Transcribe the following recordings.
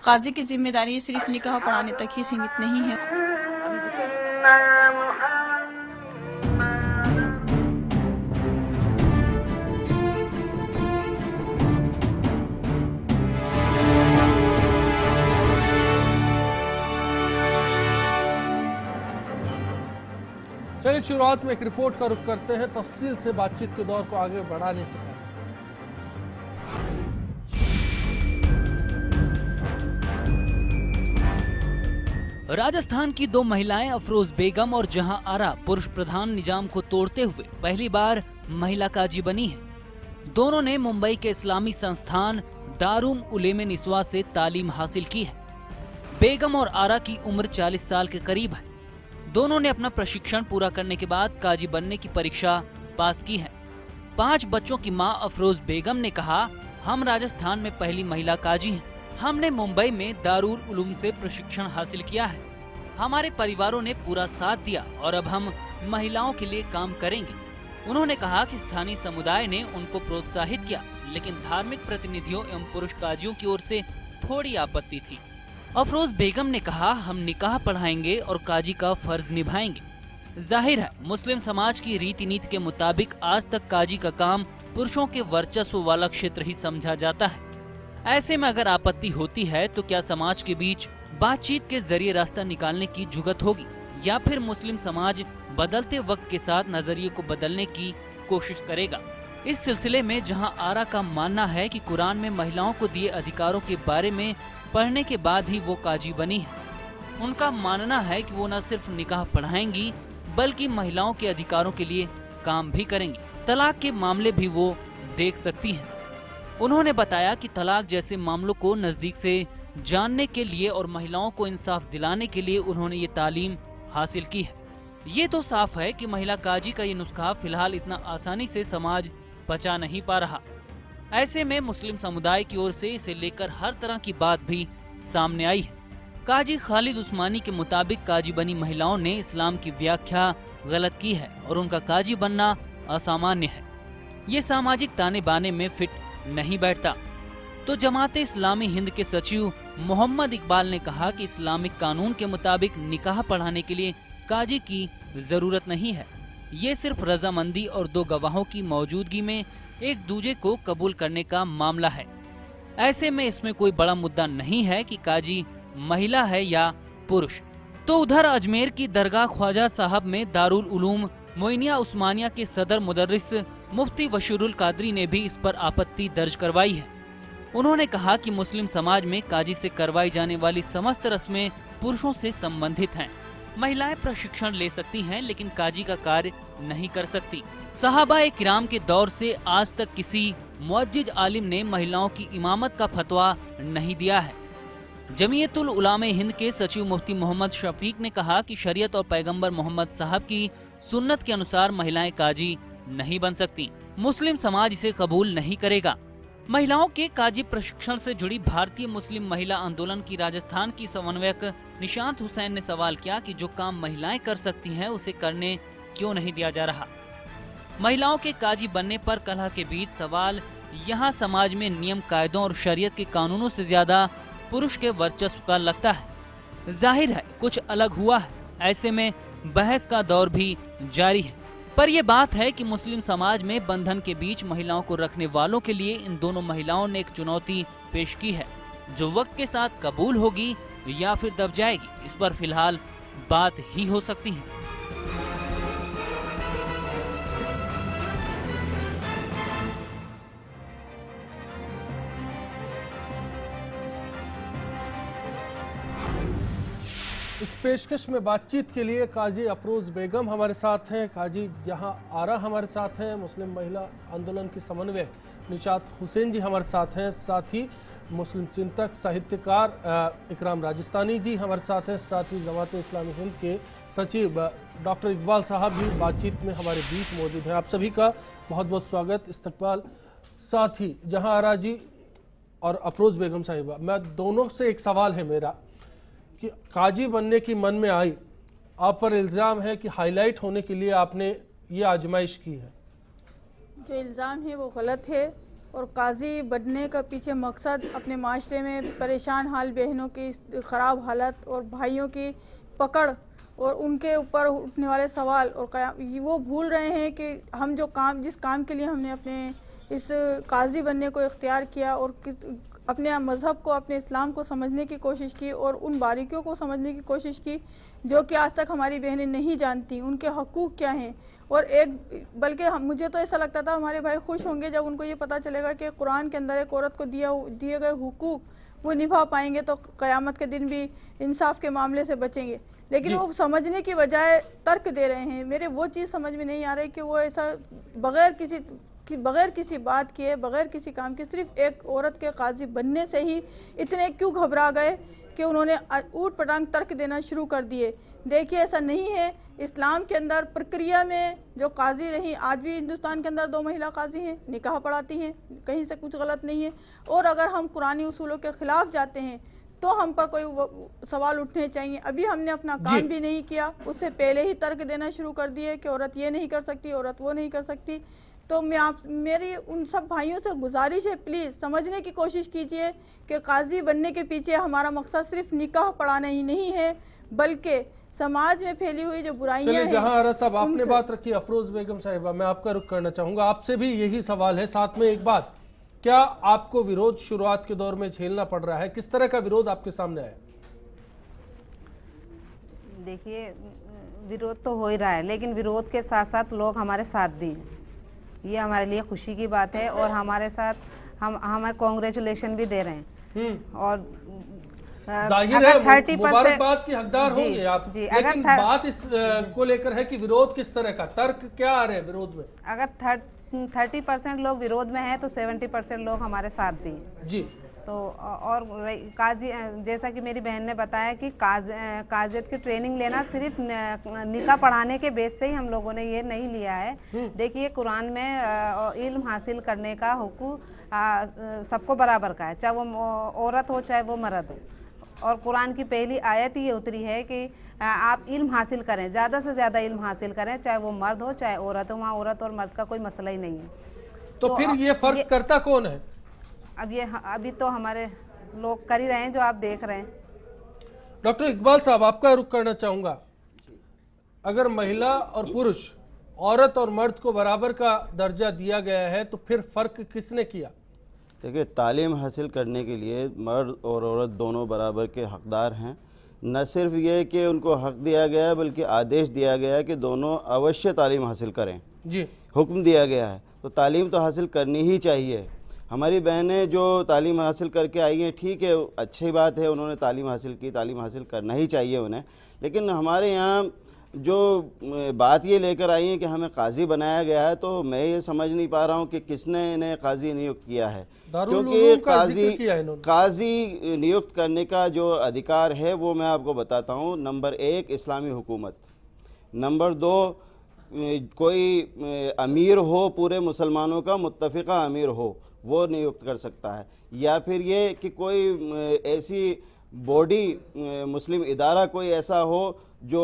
काजी की जिम्मेदारी सिर्फ निकाह पढ़ाने तक ही सीमित नहीं है। चलिए शुरुआत में एक रिपोर्ट का रुख करते हैं। तफसील से बातचीत के दौर को आगे बढ़ाने से पहले राजस्थान की दो महिलाएं अफरोज बेगम और जहां आरा पुरुष प्रधान निजाम को तोड़ते हुए पहली बार महिला काजी बनी है। दोनों ने मुंबई के इस्लामी संस्थान दारुल उलूम निस्वा से तालीम हासिल की है। बेगम और आरा की उम्र 40 साल के करीब है। दोनों ने अपना प्रशिक्षण पूरा करने के बाद काजी बनने की परीक्षा पास की है। 5 बच्चों की मां अफरोज बेगम ने कहा, हम राजस्थान में पहली महिला काजी हैं। हमने मुंबई में दारुल उलूम से प्रशिक्षण हासिल किया है। हमारे परिवारों ने पूरा साथ दिया और अब हम महिलाओं के लिए काम करेंगे। उन्होंने कहा कि स्थानीय समुदाय ने उनको प्रोत्साहित किया, लेकिन धार्मिक प्रतिनिधियों एवं पुरुष काजियों की ओर से थोड़ी आपत्ति थी। अफरोज बेगम ने कहा, हम निकाह पढ़ाएंगे और काजी का फर्ज निभाएंगे। जाहिर है मुस्लिम समाज की रीति नीति के मुताबिक आज तक काजी का काम पुरुषों के वर्चस्व वाला क्षेत्र ही समझा जाता है। ऐसे में अगर आपत्ति होती है तो क्या समाज के बीच बातचीत के जरिए रास्ता निकालने की जुगत होगी या फिर मुस्लिम समाज बदलते वक्त के साथ नजरिए को बदलने की कोशिश करेगा। इस सिलसिले में जहां आरा का मानना है कि कुरान में महिलाओं को दिए अधिकारों के बारे में पढ़ने के बाद ही वो काजी बनी है, उनका मानना है कि वो न सिर्फ निकाह पढ़ाएंगी बल्कि महिलाओं के अधिकारों के लिए काम भी करेंगी। तलाक के मामले भी वो देख सकती हैं। उन्होंने बताया कि तलाक जैसे मामलों को नजदीक से जानने के लिए और महिलाओं को इंसाफ दिलाने के लिए उन्होंने ये तालीम हासिल की है। ये तो साफ है कि महिला काजी का ये नुस्खा फिलहाल इतना आसानी से समाज पचा नहीं पा रहा। ऐसे में मुस्लिम समुदाय की ओर से इसे लेकर हर तरह की बात भी सामने आई है। काजी खालिद उस्मानी के मुताबिक काजी बनी महिलाओं ने इस्लाम की व्याख्या गलत की है और उनका काजी बनना असामान्य है। ये सामाजिक ताने बाने में फिट नहीं बैठता। तो जमाते इस्लामी हिंद के सचिव मोहम्मद इकबाल ने कहा कि इस्लामिक कानून के मुताबिक निकाह पढ़ाने के लिए काजी की जरूरत नहीं है। ये सिर्फ रजामंदी और 2 गवाहों की मौजूदगी में एक दूजे को कबूल करने का मामला है। ऐसे में इसमें कोई बड़ा मुद्दा नहीं है कि काजी महिला है या पुरुष। तो उधर अजमेर की दरगाह ख्वाजा साहब में दारुल उलूम मोइनिया उस्मानिया के सदर मुदर्रिस मुफ्ती बशीरुल कादरी ने भी इस पर आपत्ति दर्ज करवाई है। उन्होंने कहा कि मुस्लिम समाज में काजी से करवाई जाने वाली समस्त रस्में पुरुषों से संबंधित हैं। महिलाएं प्रशिक्षण ले सकती हैं लेकिन काजी का कार्य नहीं कर सकती। सहाबाए किराम के दौर से आज तक किसी मुअज्जिज आलिम ने महिलाओं की इमामत का फतवा नहीं दिया है। जमीयतुल उलामा हिंद के सचिव मुफ्ती मोहम्मद शफीक ने कहा कि शरीयत और पैगंबर मोहम्मद साहब की सुन्नत के अनुसार महिलाएं काजी नहीं बन सकती। मुस्लिम समाज इसे कबूल नहीं करेगा। महिलाओं के काजी प्रशिक्षण से जुड़ी भारतीय मुस्लिम महिला आंदोलन की राजस्थान की समन्वयक निशांत हुसैन ने सवाल किया कि जो काम महिलाएं कर सकती हैं उसे करने क्यों नहीं दिया जा रहा। महिलाओं के काजी बनने पर कलह के बीच सवाल यहाँ समाज में नियम कायदों और शरीयत के कानूनों से ज्यादा पुरुष के वर्चस्व का लगता है। जाहिर है कुछ अलग हुआ है। ऐसे में बहस का दौर भी जारी है। पर यह बात है कि मुस्लिम समाज में बंधन के बीच महिलाओं को रखने वालों के लिए इन दोनों महिलाओं ने एक चुनौती पेश की है, जो वक्त के साथ कबूल होगी या फिर दब जाएगी, इस पर फिलहाल बात ही हो सकती है। इस पेशकश में बातचीत के लिए काजी अफरोज बेगम हमारे साथ हैं, काजी जहां आरा हमारे साथ हैं, मुस्लिम महिला आंदोलन की समन्वयक निशात हुसैन जी हमारे साथ हैं, साथ ही मुस्लिम चिंतक साहित्यकार इकराम राजस्थानी जी हमारे साथ हैं, साथ ही जमात इस्लामी हिंद के सचिव डॉक्टर इकबाल साहब भी बातचीत में हमारे बीच मौजूद हैं। आप सभी का बहुत बहुत स्वागत, इस्तकबाल। साथ ही जहां आरा जी और अफरोज बेगम साहिबा, मैं दोनों से एक सवाल है मेरा कि काजी बनने की मन में आई, आप पर इल्ज़ाम है कि हाईलाइट होने के लिए आपने ये आजमाइश की है। जो इल्ज़ाम है वो गलत है। और काजी बनने का पीछे मकसद अपने माशरे में परेशान हाल बहनों की ख़राब हालत और भाइयों की पकड़ और उनके ऊपर उठने वाले सवाल और वो भूल रहे हैं कि हम जिस काम के लिए हमने अपने इस काजी बनने को इख्तियार किया और अपने मज़हब को, अपने इस्लाम को समझने की कोशिश की और उन बारीकियों को समझने की कोशिश की जो कि आज तक हमारी बहनें नहीं जानती, उनके हकूक़ क्या हैं। और बल्कि मुझे तो ऐसा लगता था हमारे भाई खुश होंगे जब उनको ये पता चलेगा कि कुरान के अंदर एक औरत को दिए गए हुकूक वो निभा पाएंगे तो क़यामत के दिन भी इंसाफ के मामले से बचेंगे। लेकिन वो समझने की बजाय तर्क दे रहे हैं। मेरे वो चीज़ समझ में नहीं आ रही कि वो ऐसा बग़ैर किसी बात किए, बग़ैर किसी काम के, सिर्फ एक औरत के काजी बनने से ही इतने क्यों घबरा गए कि उन्होंने ऊट पटांग तर्क देना शुरू कर दिए। देखिए, ऐसा नहीं है। इस्लाम के अंदर प्रक्रिया में जो काजी रही, आज भी हिंदुस्तान के अंदर 2 महिला काजी हैं, निकाह पढ़ाती हैं, कहीं से कुछ गलत नहीं है। और अगर हम कुरानी उसूलों के ख़िलाफ़ जाते हैं तो हम पर कोई सवाल उठने चाहिए। अभी हमने अपना काम भी नहीं किया, उससे पहले ही तर्क देना शुरू कर दिए कि औरत ये नहीं कर सकती, औरत वो नहीं कर सकती। तो मेरी उन सब भाइयों से गुजारिश है, प्लीज़ समझने की कोशिश कीजिए कि काजी बनने के पीछे हमारा मकसद सिर्फ निकाह पढ़ाना ही नहीं है, बल्कि समाज में फैली हुई जो बुराइयां हैं। जहां आरा साहब आपने बात रखी अफरोज बेगम साहिबा, मैं आपका रुख करना चाहूंगा। आपसे भी यही सवाल है। साथ में एक बात, क्या आपको विरोध शुरुआत के दौर में झेलना पड़ रहा है? किस तरह का विरोध आपके सामने आया? देखिए, विरोध तो हो ही रहा है, लेकिन विरोध के साथ साथ लोग हमारे साथ भी हैं। ये हमारे लिए खुशी की बात है और हमारे साथ हमें कांग्रेचुलेशन भी दे रहे हैं। और जाहिर है मुबारकबाद की हकदार होंगे आप जी। लेकिन बात इस को लेकर है कि विरोध किस तरह का, तर्क क्या आ रहे हैं विरोध में? अगर 30% लोग विरोध में हैं तो 70% लोग हमारे साथ भी हैं जी। तो और काजी, जैसा कि मेरी बहन ने बताया कि काजियत की ट्रेनिंग लेना सिर्फ निकाह पढ़ाने के बेस से ही हम लोगों ने ये नहीं लिया है। देखिए, कुरान में इल्म हासिल करने का हुकूक सबको बराबर का है, चाहे वो औरत हो चाहे वो मर्द हो। और कुरान की पहली आयत ही ये उतरी है कि आप इल्म हासिल करें, ज़्यादा से ज़्यादा इल्म हासिल करें, चाहे वो मर्द हो चाहे औरत हो। वहाँ औरत और मर्द का कोई मसला ही नहीं है। तो फिर ये फ़र्क करता कौन है? अभी तो हमारे लोग कर ही रहे हैं जो आप देख रहे हैं। डॉक्टर इकबाल साहब, आपका रुख करना चाहूँगा। अगर महिला और पुरुष, औरत और मर्द को बराबर का दर्जा दिया गया है तो फिर फ़र्क किसने किया? देखिए, तालीम हासिल करने के लिए मर्द और औरत दोनों बराबर के हकदार हैं। न सिर्फ ये कि उनको हक दिया गया है, बल्कि आदेश दिया गया है कि दोनों अवश्य तालीम हासिल करें जी। हुक्म दिया गया है, तो तालीम तो हासिल करनी ही चाहिए। हमारी बहनें जो तालीम हासिल करके आई हैं, ठीक है, अच्छी बात है, उन्होंने तालीम हासिल की, तालीम हासिल करना ही चाहिए उन्हें। लेकिन हमारे यहाँ जो बात ये लेकर आई है कि हमें काजी बनाया गया है, तो मैं ये समझ नहीं पा रहा हूँ कि किसने इन्हें काजी नियुक्त किया है। क्योंकि काजी नियुक्त करने का जो अधिकार है वो मैं आपको बताता हूँ। नंबर 1 इस्लामी हुकूमत, नंबर 2 कोई अमीर हो, पूरे मुसलमानों का मुत्तफ़िक़ा अमीर हो, वो नियुक्त कर सकता है। या फिर ये कि कोई ऐसी बॉडी, मुस्लिम इदारा कोई ऐसा हो जो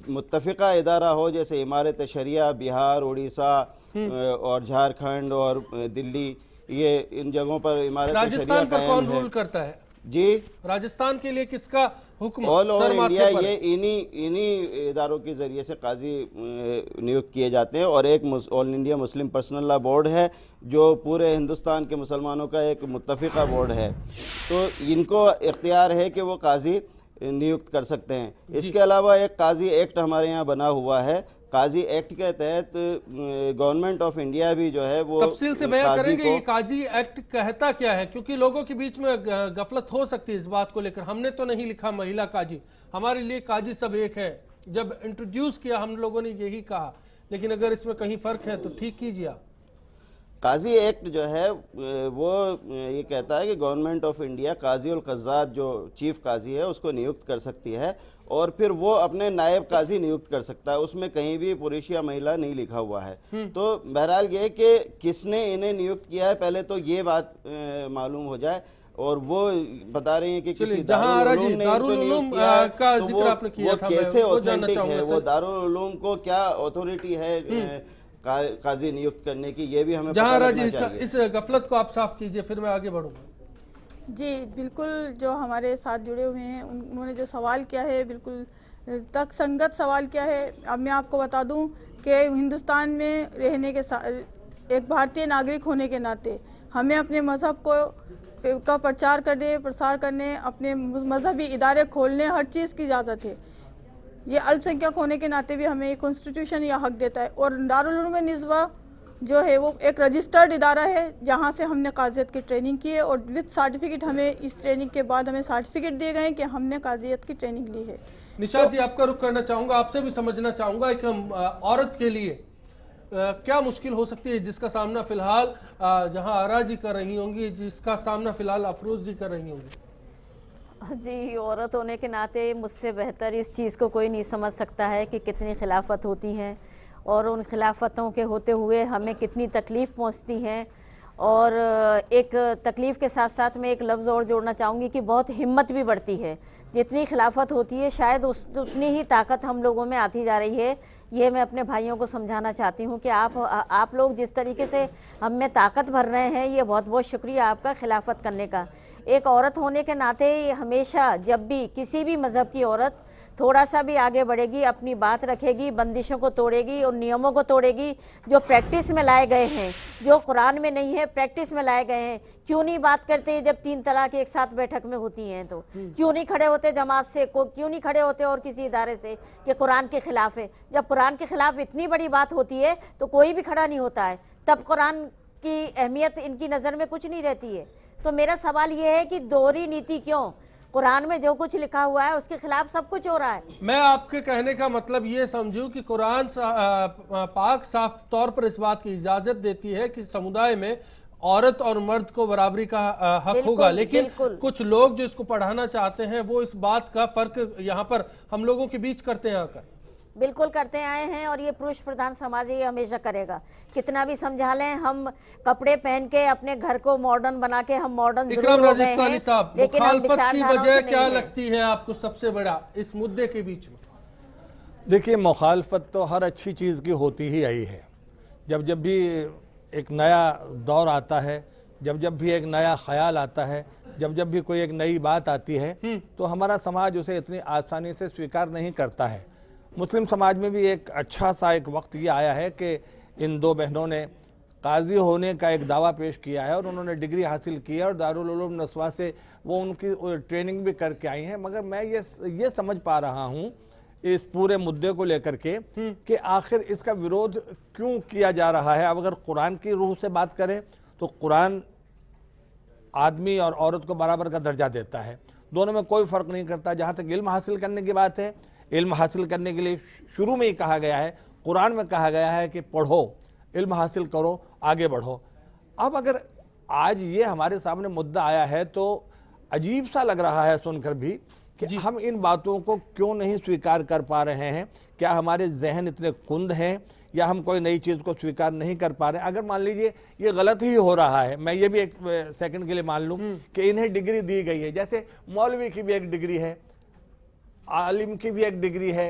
मुत्तफ़िक़ा इदारा हो, जैसे इमारत शरिया बिहार, उड़ीसा और झारखंड और दिल्ली, ये इन जगहों पर इमारत शरिया राजस्थान पर कौन रूल करता है जी? राजस्थान के लिए किसका हुक्म? ऑल ओवर इंडिया ये इन्हीं इदारों के ज़रिए से काजी नियुक्त किए जाते हैं। और एक all India Muslim personal law board है जो पूरे हिंदुस्तान के मुसलमानों का एक मुत्तफ़िक़ा बोर्ड है, तो इनको इख्तियार है कि वो काजी नियुक्त कर सकते हैं। इसके अलावा एक काजी एक्ट हमारे यहाँ बना हुआ है। काजी एक्ट के तहत गवर्नमेंट ऑफ इंडिया भी जो है वो तफसील से बयान करेंगे ये काजी एक्ट कहता क्या है, क्योंकि लोगों के बीच में गफलत हो सकती है इस बात को लेकर। हमने तो नहीं लिखा महिला काजी, हमारे लिए काजी सब एक है। जब इंट्रोड्यूस किया हम लोगों ने यही कहा, लेकिन अगर इसमें कहीं फर्क है तो ठीक कीजिए। काजी एक्ट जो है वो ये कहता है कि गवर्नमेंट ऑफ इंडिया काजी उल क़ज़्ज़ात जो चीफ काजी है उसको नियुक्त कर सकती है, और फिर वो अपने नायब काजी नियुक्त कर सकता है। उसमें कहीं भी पुरुष या महिला नहीं लिखा हुआ है। तो बहरहाल ये कि किसने इन्हें नियुक्त किया है, पहले तो ये बात मालूम हो जाए। और वो बता रहे हैं कि किसी दारुल उलूम ने इनको नियुक्त किया है, तो वो कैसे ऑथेंटिक है, वो दारुल उलूम को क्या अथॉरिटी है काजी नियुक्त करने की, ये भी हमें जहाँ पता राजी लगना चाहिए। इस गफलत को आप साफ कीजिए, फिर मैं आगे बढ़ूंगा। जी बिल्कुल, जो हमारे साथ जुड़े हुए हैं उन्होंने जो सवाल किया है बिल्कुल तर्कसंगत सवाल किया है। अब मैं आपको बता दूं कि हिंदुस्तान में रहने के एक भारतीय नागरिक होने के नाते हमें अपने मज़हब का प्रचार करने, प्रसार करने, अपने मजहबी इदारे खोलने, हर चीज़ की इजाज़त है। ये अल्पसंख्यक होने के नाते भी हमें कॉन्स्टिट्यूशन यह हक देता है। और दारुल उलूम निज़वा जो है वो एक रजिस्टर्ड इदारा है जहाँ से हमने काजियत की ट्रेनिंग की है और विद सर्टिफिकेट हमें इस ट्रेनिंग के बाद हमें सर्टिफिकेट दिए गए कि हमने काजियत की ट्रेनिंग ली है। निशात जी, आपका रुख करना चाहूंगा, आपसे भी समझना चाहूंगा एक औरत के लिए क्या मुश्किल हो सकती है जिसका सामना फिलहाल जहां आरा जी कर रही होंगी, जिसका सामना फिलहाल अफरोज जी कर रही होंगी। जी, औरत होने के नाते मुझसे बेहतर इस चीज़ को कोई नहीं समझ सकता है कि कितनी खिलाफत होती हैं और उन खिलाफतों के होते हुए हमें कितनी तकलीफ़ पहुंचती हैं। और एक तकलीफ़ के साथ साथ मैं एक लफ्ज़ और जोड़ना चाहूँगी कि बहुत हिम्मत भी बढ़ती है। जितनी खिलाफत होती है शायद उतनी ही ताकत हम लोगों में आती जा रही है। ये मैं अपने भाइयों को समझाना चाहती हूँ कि आप लोग जिस तरीके से हम में ताकत भर रहे हैं, ये बहुत बहुत शुक्रिया आपका खिलाफत करने का। एक औरत होने के नाते हमेशा जब भी किसी भी मज़हब की औरत थोड़ा सा भी आगे बढ़ेगी, अपनी बात रखेगी, बंदिशों को तोड़ेगी और नियमों को तोड़ेगी जो प्रैक्टिस में लाए गए हैं, जो कुरान में नहीं है प्रैक्टिस में लाए गए हैं। क्यों नहीं बात करते जब 3 तलाक एक साथ बैठक में होती हैं? तो क्यों नहीं खड़े होते जमात से, क्यों नहीं खड़े होते और किसी इदारे से कि कुरान के खिलाफ है? जब कुरान के खिलाफ इतनी बड़ी बात होती है तो कोई भी खड़ा नहीं होता है, तब कुरान की अहमियत इनकी नज़र में कुछ नहीं रहती है। तो मेरा सवाल ये है कि दोहरी नीति क्यों? कुरान में जो कुछ लिखा हुआ है उसके खिलाफ सब कुछ हो रहा है। मैं आपके कहने का मतलब ये समझूं कि कुरान पाक साफ तौर पर इस बात की इजाजत देती है कि समुदाय में औरत और मर्द को बराबरी का हक होगा, लेकिन कुछ लोग जो इसको पढ़ाना चाहते हैं वो इस बात का फर्क यहाँ पर हम लोगों के बीच करते हैं आकर। बिल्कुल करते आए हैं और ये पुरुष प्रधान समाज ये हमेशा करेगा। कितना भी समझा लें, हम कपड़े पहन के अपने घर को मॉडर्न बना के हम मॉडर्न जरूर हो गए हैं, लेकिन हम विचारधाराओं से नहीं क्या लगती है आपको सबसे बड़ा इस मुद्दे के बीच में? देखिए, मुखालफत तो हर अच्छी चीज़ की होती ही आई है। जब भी एक नया दौर आता है, जब भी एक नया ख्याल आता है, जब भी कोई एक नई बात आती है तो हमारा समाज उसे इतनी आसानी से स्वीकार नहीं करता है। मुस्लिम समाज में भी एक अच्छा सा एक वक्त ये आया है कि इन 2 बहनों ने काजी होने का एक दावा पेश किया है और उन्होंने डिग्री हासिल की है और दारुल उलूम नस्वा से वो उनकी ट्रेनिंग भी करके आई हैं। मगर मैं ये समझ पा रहा हूँ इस पूरे मुद्दे को लेकर के कि आखिर इसका विरोध क्यों किया जा रहा है। अब अगर कुरान की रूह से बात करें तो कुरान आदमी और औरत को बराबर का दर्जा देता है, दोनों में कोई फ़र्क नहीं करता। जहाँ तक इल्म हासिल करने की बात है, इल्म हासिल करने के लिए शुरू में ही कहा गया है, कुरान में कहा गया है कि पढ़ो, इल्म हासिल करो, आगे बढ़ो। अब अगर आज ये हमारे सामने मुद्दा आया है तो अजीब सा लग रहा है सुनकर भी कि हम इन बातों को क्यों नहीं स्वीकार कर पा रहे हैं। क्या हमारे जहन इतने कुंद हैं या हम कोई नई चीज़ को स्वीकार नहीं कर पा रहे हैं? अगर मान लीजिए ये गलत ही हो रहा है, मैं ये भी एक सेकंड के लिए मान लूँ कि इन्हें डिग्री दी गई है, जैसे मौलवी की भी एक डिग्री है, आलिम की भी एक डिग्री है,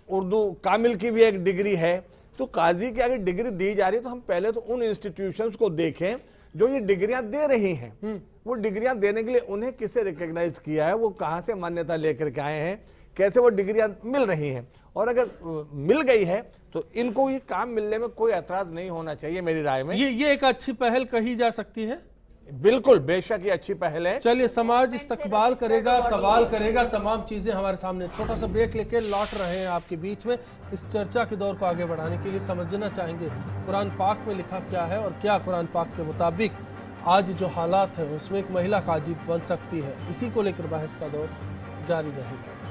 उर्दू कामिल की भी एक डिग्री है, तो काजी की अगर डिग्री दी जा रही है तो हम पहले तो उन इंस्टीट्यूशंस को देखें जो ये डिग्रियां दे रही हैं। वो डिग्रियां देने के लिए उन्हें किसे रिकॉग्नाइज किया है, वो कहाँ से मान्यता लेकर के आए हैं, कैसे वो डिग्रियां मिल रही हैं, और अगर मिल गई है तो इनको ये काम मिलने में कोई एतराज नहीं होना चाहिए मेरी राय में। ये एक अच्छी पहल कही जा सकती है। बिल्कुल, बेशक ये अच्छी पहल है। चलिए, समाज इस्तकबाल करेगा, सवाल करेगा, तमाम चीजें हमारे सामने। छोटा सा ब्रेक लेके लौट रहे हैं आपके बीच में। इस चर्चा के दौर को आगे बढ़ाने के लिए समझना चाहेंगे कुरान पाक में लिखा क्या है और क्या कुरान पाक के मुताबिक आज जो हालात है उसमें एक महिला काजी बन सकती है। इसी को लेकर बहस का दौर जारी रहेगा।